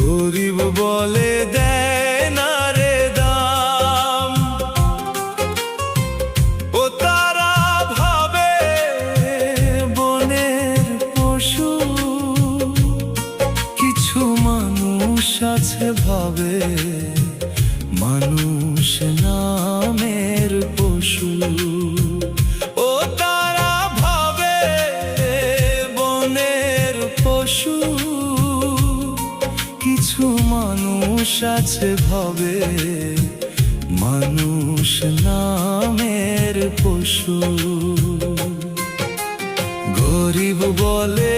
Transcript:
গরিব বলে দেয় না রে দাম, ও তারা ভাবে বনের পশু। কিছু মানুষ আছে ভাবে মানুষ নামের পশু। ও তারা ভাবে বনের পশু। কিছু মানুষ আছে ভাবে মানুষ নামের পশু। গরিব বলে